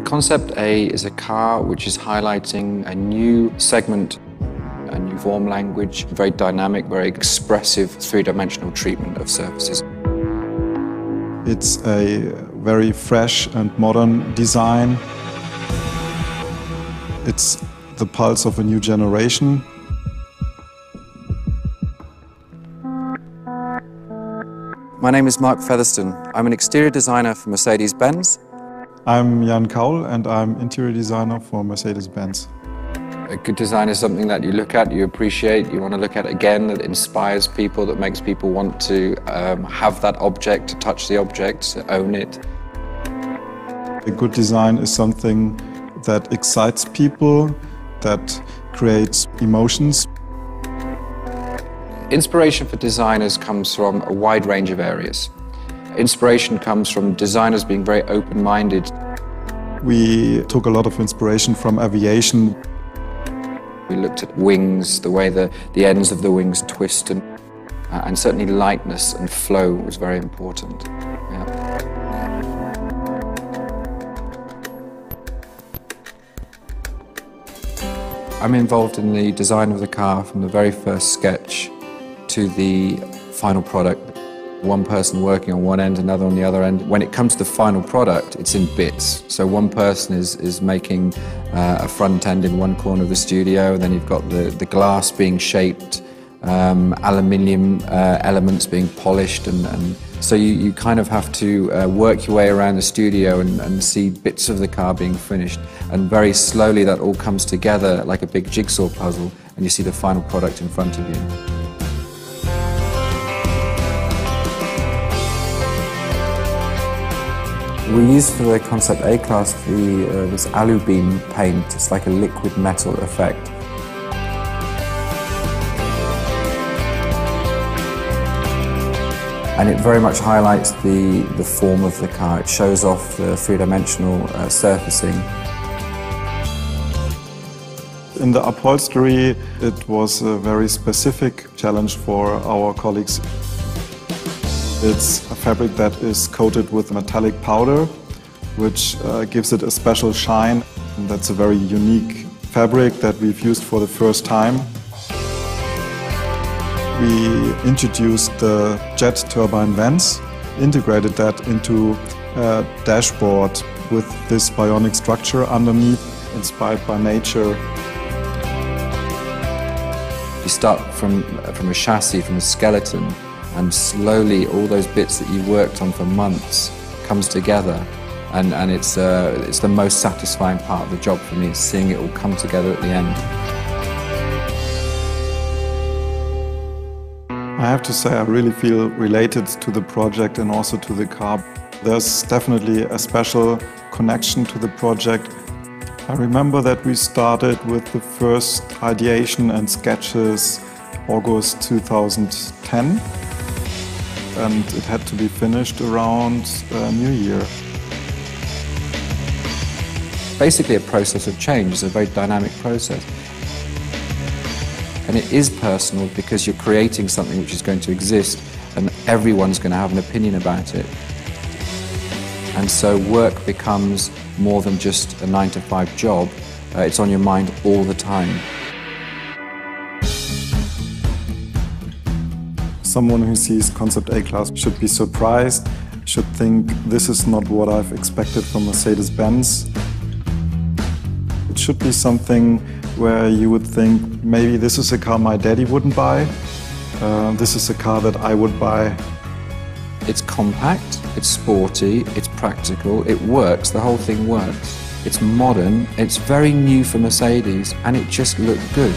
Concept A is a car which is highlighting a new segment, a new form language, very dynamic, very expressive, three-dimensional treatment of surfaces. It's a very fresh and modern design. It's the pulse of a new generation. My name is Mark Featherston. I'm an exterior designer for Mercedes-Benz. I'm Jan Kaul and I'm interior designer for Mercedes-Benz. A good design is something that you look at, you appreciate, you want to look at again, that inspires people, that makes people want to have that object, to touch the object, to own it. A good design is something that excites people, that creates emotions. Inspiration for designers comes from a wide range of areas. Inspiration comes from designers being very open-minded. We took a lot of inspiration from aviation. We looked at wings, the way the ends of the wings twist, and certainly lightness and flow was very important. Yeah. I'm involved in the design of the car from the very first sketch to the final product. One person working on one end, another on the other end. When it comes to the final product, it's in bits. So one person is making a front end in one corner of the studio, and then you've got the glass being shaped, aluminium elements being polished, and so you kind of have to work your way around the studio and see bits of the car being finished. And very slowly that all comes together like a big jigsaw puzzle, and you see the final product in front of you. We used for the Concept A-Class this alu beam paint. It's like a liquid metal effect. And it very much highlights the form of the car. It shows off the three-dimensional surfacing. In the upholstery, it was a very specific challenge for our colleagues. It's a fabric that is coated with metallic powder, which gives it a special shine. And that's a very unique fabric that we've used for the first time. We introduced the jet turbine vents, integrated that into a dashboard with this bionic structure underneath, inspired by nature. You start from a chassis, from a skeleton, and slowly all those bits that you worked on for months comes together, and it's the most satisfying part of the job for me, is seeing it all come together at the end. I have to say I really feel related to the project and also to the car. There's definitely a special connection to the project. I remember that we started with the first ideation and sketches August 2010. And it had to be finished around New Year. Basically a process of change. It's a very dynamic process. And it is personal because you're creating something which is going to exist and everyone's going to have an opinion about it. And so work becomes more than just a 9-to-5 job. It's on your mind all the time. Someone who sees Concept A-Class should be surprised, should think this is not what I've expected from Mercedes-Benz. It should be something where you would think, maybe this is a car my daddy wouldn't buy, this is a car that I would buy. It's compact, it's sporty, it's practical, it works, the whole thing works. It's modern, it's very new for Mercedes, and it just looked good.